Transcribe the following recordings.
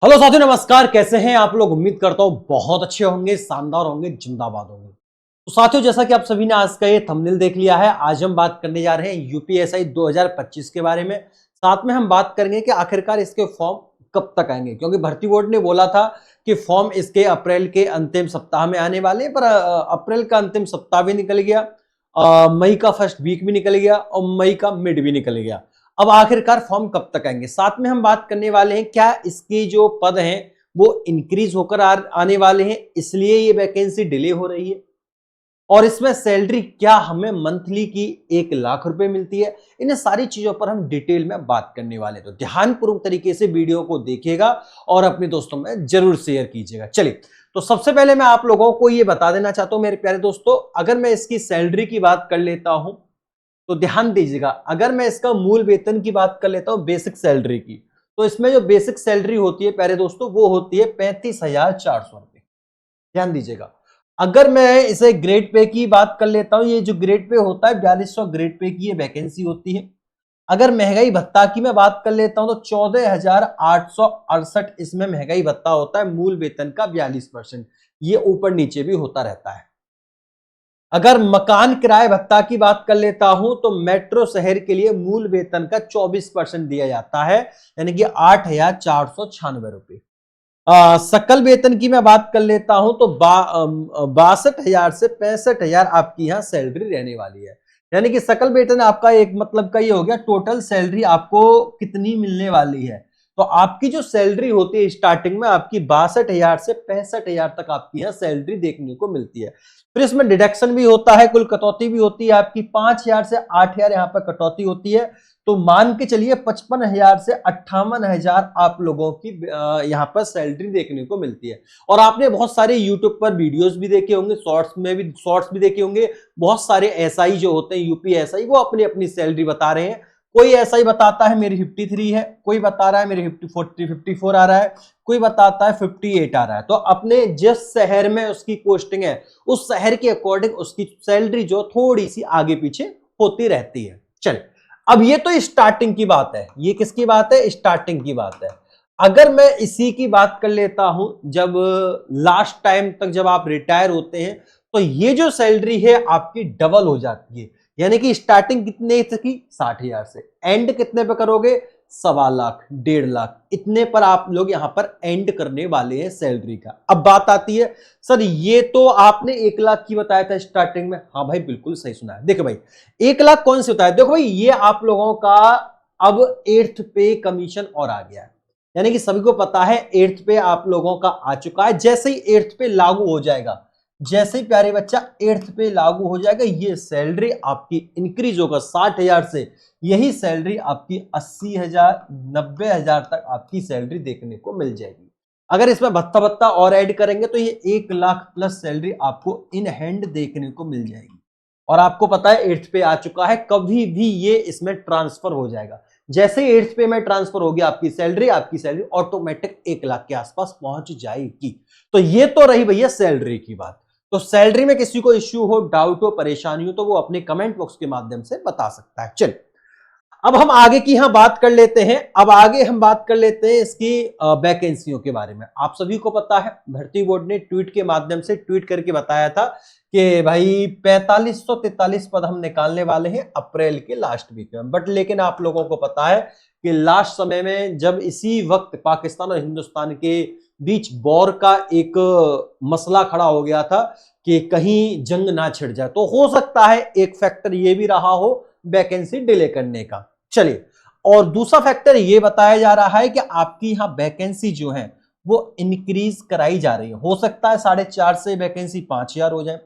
Hello साथियों, नमस्कार। कैसे हैं आप लोग? उम्मीद करता हूं बहुत अच्छे होंगे, शानदार होंगे, जिंदाबाद होंगे। तो साथियों, जैसा कि आप सभी ने आज का ये थंबनेल देख लिया है, आज हम बात करने जा रहे हैं यूपीएसआई 2025 के बारे में। साथ में हम बात करेंगे कि आखिरकार इसके फॉर्म कब तक आएंगे, क्योंकि भर्ती बोर्ड ने बोला था कि फॉर्म इसके अप्रैल के अंतिम सप्ताह में आने वाले हैं, पर अप्रैल का अंतिम सप्ताह भी निकल गया, मई का फर्स्ट वीक भी निकल गया और मई का मिड भी निकल गया। अब आखिरकार फॉर्म कब तक आएंगे, साथ में हम बात करने वाले हैं क्या इसके जो पद हैं वो इंक्रीज होकर आने वाले हैं, इसलिए ये वैकेंसी डिले हो रही है, और इसमें सैलरी क्या हमें मंथली की 1 लाख रुपए मिलती है। इन सारी चीजों पर हम डिटेल में बात करने वाले हैं, तो ध्यानपूर्वक तरीके से वीडियो को देखिएगा और अपने दोस्तों में जरूर शेयर कीजिएगा। चलिए, तो सबसे पहले मैं आप लोगों को ये बता देना चाहता हूं मेरे प्यारे दोस्तों, अगर मैं इसकी सैलरी की बात कर लेता हूं तो ध्यान दीजिएगा। अगर मैं इसका मूल वेतन की बात कर लेता हूं, बेसिक सैलरी की, तो इसमें जो बेसिक सैलरी होती है प्यारे दोस्तों वो होती है 35,400 रुपए। ध्यान दीजिएगा। अगर मैं इसे ग्रेड पे की बात कर लेता हूं, ये जो ग्रेड पे होता है 4200 ग्रेड पे की ये वैकेंसी होती है। अगर महंगाई भत्ता की मैं बात कर लेता हूं तो 14,868 इसमें महंगाई भत्ता होता है, मूल वेतन का 42%। ये ऊपर नीचे भी होता रहता है। अगर मकान किराए भत्ता की बात कर लेता हूं तो मेट्रो शहर के लिए मूल वेतन का 24% दिया जाता है, यानी कि 8,496 रुपए। सकल वेतन की मैं बात कर लेता हूं तो 62,000 से 65,000 आपकी यहां सैलरी रहने वाली है। यानी कि सकल वेतन आपका एक मतलब का ये हो गया, टोटल सैलरी आपको कितनी मिलने वाली है। तो आपकी जो सैलरी होती है स्टार्टिंग में आपकी 62,000 से 65,000 तक आपकी यहाँ सैलरी देखने को मिलती है। फिर इसमें डिडक्शन भी होता है, कुल कटौती भी होती है आपकी 5,000 से 8,000 यहाँ पर कटौती होती है। तो मान के चलिए 55,000 से 58,000 आप लोगों की यहाँ पर सैलरी देखने को मिलती है। और आपने बहुत सारे यूट्यूब पर वीडियोस भी देखे होंगे, शॉर्ट्स भी देखे होंगे। बहुत सारे एसआई जो होते हैं, यूपी एसआई, वो अपनी अपनी सैलरी बता रहे हैं। कोई एसआई बताता है मेरी 53 है, कोई बता रहा है मेरी 54 आ रहा है, कोई बताता है 58 आ रहा है। तो अपने जिस शहर में उसकी पोस्टिंग है उस शहर के अकॉर्डिंग उसकी सैलरी जो थोड़ी सी आगे पीछे होती रहती है। चल, अब ये तो स्टार्टिंग की बात है। ये किसकी बात है? स्टार्टिंग की बात है। अगर मैं इसी की बात कर लेता हूं, जब लास्ट टाइम तक जब आप रिटायर होते हैं तो ये जो सैलरी है आपकी डबल हो जाती है। यानी कि स्टार्टिंग कितने की? 60,000 से। एंड कितने पे करोगे? 1.25 लाख, 1.5 लाख, इतने पर आप लोग यहां पर एंड करने वाले हैं सैलरी का। अब बात आती है, सर ये तो आपने 1 लाख की बताया था स्टार्टिंग में। हाँ भाई, बिल्कुल सही सुना है। देखो भाई, 1 लाख कौन से होता है? देखो भाई, ये आप लोगों का अब 8th पे कमीशन और आ गया है। यानी कि सभी को पता है 8th पे आप लोगों का आ चुका है। जैसे ही 8th पे लागू हो जाएगा, जैसे ही प्यारे बच्चा 8th पे लागू हो जाएगा, ये सैलरी आपकी इंक्रीज होगा 60,000 से। यही सैलरी आपकी 80,000, 90,000 तक आपकी सैलरी देखने को मिल जाएगी। अगर इसमें भत्ता भत्ता और ऐड करेंगे तो ये 1 लाख प्लस सैलरी आपको इन हैंड देखने को मिल जाएगी। और आपको पता है 8th पे आ चुका है, कभी भी ये इसमें ट्रांसफर हो जाएगा। जैसे ही 8th पे में ट्रांसफर होगी आपकी सैलरी ऑटोमेटिक 1 लाख के आसपास पहुंच जाएगी। तो ये तो रही भैया सैलरी की बात। तो सैलरी में किसी को इश्यू हो, डाउट हो, परेशानी हो तो वो अपने कमेंट बॉक्स के माध्यम से बता सकता है। चल, अब हम आगे की यहां बात कर लेते हैं। अब आगे हम बात कर लेते हैं इसकी वैकेंसियों के बारे में। आप सभी को पता है भर्ती बोर्ड ने ट्वीट के माध्यम से ट्वीट करके बताया था कि भाई 4543 पद हम निकालने वाले हैं अप्रैल के लास्ट वीक में। बट लेकिन आप लोगों को पता है कि लास्ट समय में जब इसी वक्त पाकिस्तान और हिंदुस्तान के बीच वॉर का एक मसला खड़ा हो गया था कि कहीं जंग ना छिड़ जाए, तो हो सकता है एक फैक्टर ये भी रहा हो वैकेंसी डिले करने का। चलिए, और दूसरा फैक्टर ये बताया जा रहा है कि आपकी यहां वैकेंसी जो है वो इंक्रीज कराई जा रही है। हो सकता है 4.5 से वैकेंसी 5,000 हो जाए।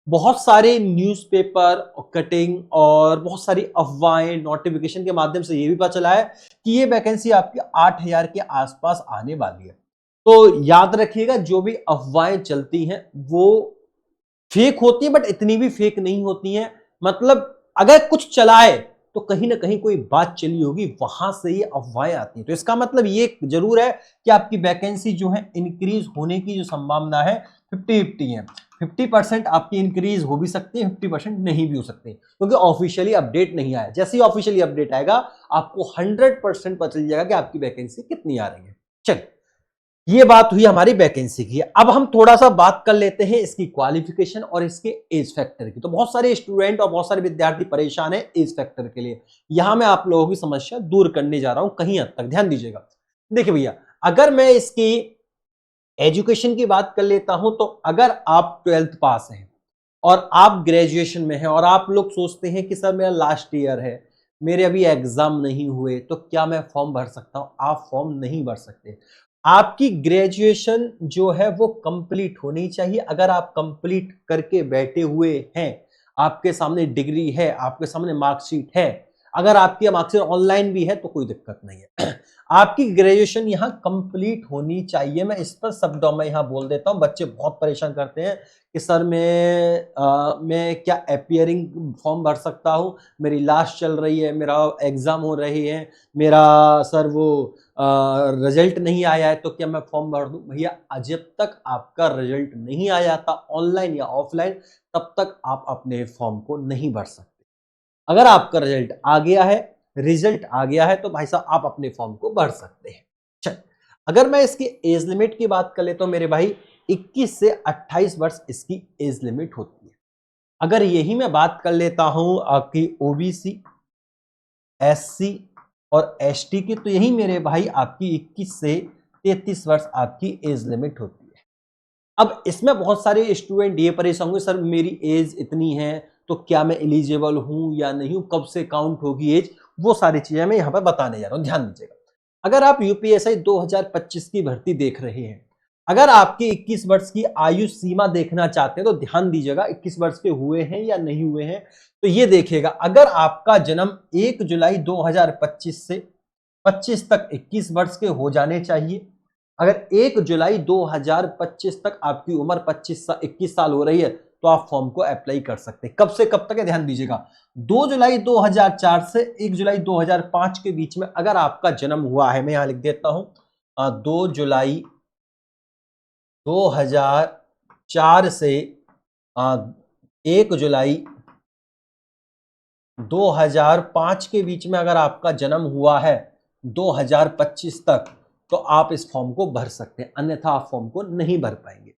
बहुत सारे न्यूज़पेपर कटिंग और बहुत सारी अफवाहें नोटिफिकेशन के माध्यम से ये भी पता चला है कि ये वैकेंसी आपकी 8,000 के आसपास आने वाली है। तो याद रखिएगा, जो भी अफवाहें चलती हैं वो फेक होती है, बट इतनी भी फेक नहीं होती हैं। मतलब अगर कुछ चला है तो कहीं ना कहीं कोई बात चली होगी, वहां से ये अफवाहें आती हैं। तो इसका मतलब ये जरूर है कि आपकी वैकेंसी जो है इंक्रीज होने की जो संभावना है 50-50 है। 50% आपकी इंक्रीज हो भी सकती है, 50% नहीं भी हो सकती, क्योंकि ऑफिशियली अपडेट नहीं आया। जैसे ही ऑफिशियली अपडेट आएगा आपको 100% पता चल जाएगा कि आपकी वैकेंसी कितनी आ रही है। चलिए, ये बात हुई हमारी वैकेंसी की। अब हम थोड़ा सा बात कर लेते हैं इसकी क्वालिफिकेशन और इसके एज फैक्टर की। तो बहुत सारे स्टूडेंट और बहुत सारे विद्यार्थी परेशान हैं एज फैक्टर के लिए। यहां मैं आप लोगों की समस्या दूर करने जा रहा हूं कहीं हद तक, ध्यान दीजिएगा। देखिए भैया, अगर मैं इसकी एजुकेशन की बात कर लेता हूं तो अगर आप 12th पास हैं और आप ग्रेजुएशन में हैं और आप लोग सोचते हैं कि सर मेरा लास्ट ईयर है, मेरे अभी एग्जाम नहीं हुए, तो क्या मैं फॉर्म भर सकता हूं? आप फॉर्म नहीं भर सकते। आपकी ग्रेजुएशन जो है वो कंप्लीट होनी चाहिए। अगर आप कंप्लीट करके बैठे हुए हैं, आपके सामने डिग्री है, आपके सामने मार्कशीट है, अगर आपकी मार्कशीट ऑनलाइन भी है तो कोई दिक्कत नहीं है। आपकी ग्रेजुएशन यहां कंप्लीट होनी चाहिए। मैं इस पर सब मैं यहां बोल देता हूं, बच्चे बहुत परेशान करते हैं कि सर मैं क्या अपीयरिंग फॉर्म भर सकता हूं, मेरी लास्ट चल रही है, मेरा एग्जाम हो रही है, मेरा सर वो रिजल्ट नहीं आया है, तो क्या मैं फॉर्म भर दूं? भैया, जब तक आपका रिजल्ट नहीं आया था ऑनलाइन या ऑफलाइन, तब तक आप अपने फॉर्म को नहीं भर सकते। अगर आपका रिजल्ट आ गया है तो भाई साहब आप अपने फॉर्म को भर सकते हैं। चल, अगर मैं इसकी एज लिमिट की बात कर ले तो मेरे भाई 21 से 28 वर्ष इसकी एज लिमिट होती है। अगर यही मैं बात कर लेता हूं आपकी ओबीसी, एससी और एसटी की, तो यही मेरे भाई आपकी 21 से 33 वर्ष आपकी एज लिमिट होती है। अब इसमें बहुत सारे स्टूडेंट ये परेशान होंगे, सर मेरी एज इतनी है तो क्या मैं एलिजिबल हूं या नहीं हूं, कब से काउंट होगी एज, वो सारी चीजें मैं यहां पर बताने जा रहा हूं, ध्यान दीजिएगा। अगर आप यूपीएससी 2025 की भर्ती देख रहे हैं, अगर आपकी 21 वर्ष की आयु सीमा देखना चाहते हैं तो ध्यान दीजिएगा 21 वर्ष के हुए हैं या नहीं हुए हैं। तो ये देखिएगा, अगर आपका जन्म 1 जुलाई 2025 से 25 तक 21 वर्ष के हो जाने चाहिए। अगर 1 जुलाई 2025 तक आपकी उम्र 21 साल हो रही है तो आप फॉर्म को अप्लाई कर सकते हैं। कब से कब तक है ध्यान दीजिएगा, 2 जुलाई 2004 से 1 जुलाई 2005 के बीच में अगर आपका जन्म हुआ है, मैं यहां लिख देता हूं 2 जुलाई 2004 से 1 जुलाई 2005 के बीच में अगर आपका जन्म हुआ है 2025 तक, तो आप इस फॉर्म को भर सकते हैं, अन्यथा आप फॉर्म को नहीं भर पाएंगे।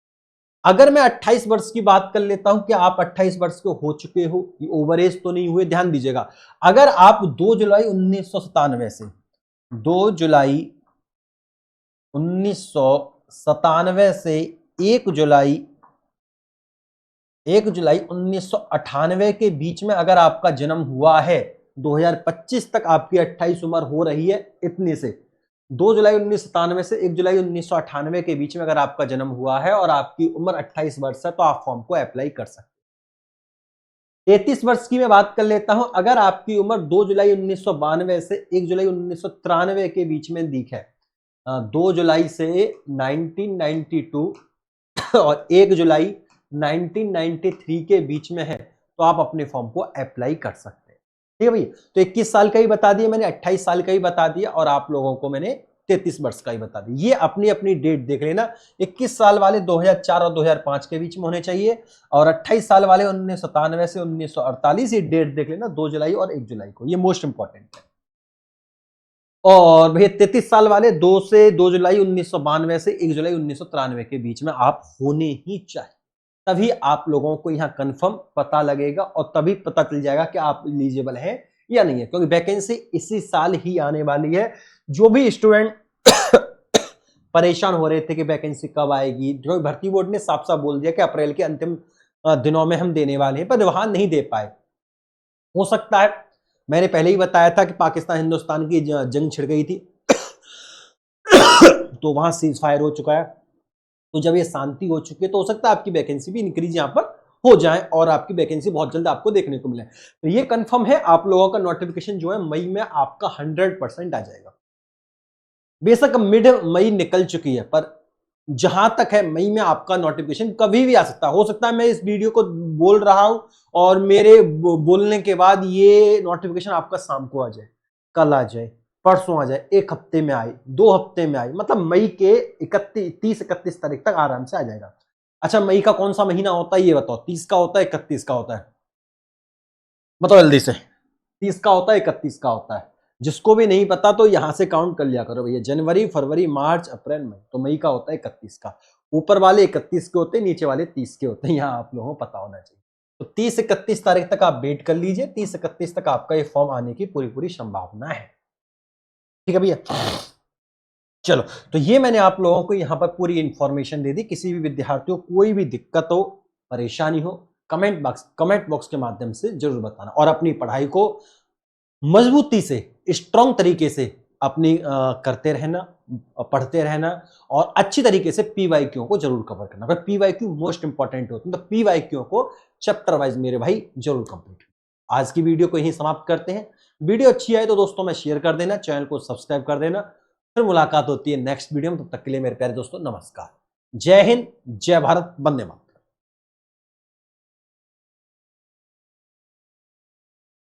अगर मैं 28 वर्ष की बात कर लेता हूं कि आप 28 वर्ष के हो चुके हो, ये ओवर एज तो नहीं हुए, ध्यान दीजिएगा। अगर आप 2 जुलाई 1997 से 2 जुलाई 1997 से 1 जुलाई 1998 के बीच में अगर आपका जन्म हुआ है, 2025 तक आपकी 28 उम्र हो रही है, इतने से 2 जुलाई 1997 से 1 जुलाई 1998 के बीच में अगर आपका जन्म हुआ है और आपकी उम्र 28 वर्ष है तो आप फॉर्म को अप्लाई कर सकते हैं। 33 वर्ष की मैं बात कर लेता हूं, अगर आपकी उम्र 2 जुलाई 1992 से 1 जुलाई 1993 के बीच में दिख है, 2 जुलाई से 1992 और 1 जुलाई 1993 के बीच में है, तो आप अपने फॉर्म को अप्लाई कर सकते हैं। ठीक है भैया, तो 21 साल का ही बता दिया मैंने, 28 साल का ही बता दिया और आप लोगों को मैंने 33 वर्ष का ही बता दिया। ये अपनी अपनी डेट देख लेना, 21 साल वाले 2004 और 2005 के बीच में होने चाहिए और 28 साल वाले 1997 से 1948, ये डेट देख लेना 2 जुलाई और 1 जुलाई को, ये मोस्ट इंपॉर्टेंट है। और भैया 33 साल वाले 2 जुलाई 1992 से 1 जुलाई 1993 के बीच में आप होने ही चाहिए, तभी आप लोगों को यहां कंफर्म पता लगेगा और तभी पता चल जाएगा कि आप एलिजिबल हैं या नहीं है, क्योंकि वैकेंसी इसी साल ही आने वाली है। जो भी स्टूडेंट परेशान हो रहे थे कि वैकेंसी कब आएगी, जो भर्ती बोर्ड ने साफ साफ बोल दिया कि अप्रैल के अंतिम दिनों में हम देने वाले हैं, पर वहां नहीं दे पाए। हो सकता है, मैंने पहले ही बताया था कि पाकिस्तान हिंदुस्तान की जंग छिड़ गई थी तो वहां सीज फायर हो चुका है, तो जब ये शांति हो चुकी है तो हो सकता है आपकी वैकेंसी भी इंक्रीज यहां पर हो जाए और आपकी वैकेंसी बहुत जल्द आपको देखने को मिले। तो ये कंफर्म है, आप लोगों का नोटिफिकेशन जो है मई में आपका 100% आ जाएगा। बेशक मिड मई निकल चुकी है, पर जहां तक है मई में आपका नोटिफिकेशन कभी भी आ सकता है। हो सकता है मैं इस वीडियो को बोल रहा हूं और मेरे बोलने के बाद ये नोटिफिकेशन आपका शाम को आ जाए, कल आ जाए, परसों आ जाए, 1 हफ्ते में आए, 2 हफ्ते में आए, मतलब मई के 30-31 तारीख तक आराम से आ जाएगा। अच्छा, मई का कौन सा महीना होता है ये बताओ, 30 का होता है 31 का होता है, बताओ जल्दी से। 30 का होता है 31 का होता है, जिसको भी नहीं पता तो यहां से काउंट कर लिया करो भैया, जनवरी, फरवरी, मार्च, अप्रैल, मई, तो मई का होता है 31 का, ऊपर वाले 31 के होते हैं, नीचे वाले 30 के होते हैं, यहाँ आप लोगों को पता होना चाहिए। तो 30-31 तारीख तक आप वेट कर लीजिए, 30-31 तक आपका ये फॉर्म आने की पूरी पूरी संभावना है। ठीक है भैया, चलो, तो ये मैंने आप लोगों को यहां पर पूरी इंफॉर्मेशन दे दी। किसी भी विद्यार्थी को कोई भी दिक्कत हो, परेशानी हो, कमेंट बॉक्स के माध्यम से जरूर बताना, और अपनी पढ़ाई को मजबूती से, स्ट्रॉन्ग तरीके से अपनी करते रहना, पढ़ते रहना, और अच्छी तरीके से पीवाईक्यू को जरूर कवर करना। अगर पीवाईक्यू मोस्ट इंपॉर्टेंट होते हैं तो पीवाईक्यू को चैप्टर वाइज मेरे भाई जरूर कंप्लीट। आज की वीडियो को यहीं समाप्त करते हैं। वीडियो अच्छी आए तो दोस्तों में शेयर कर देना, चैनल को सब्सक्राइब कर देना। फिर मुलाकात होती है नेक्स्ट वीडियो में, तब तक के लिए मेरे प्यारे दोस्तों नमस्कार, जय हिंद, जय भारत, वंदे मातरम।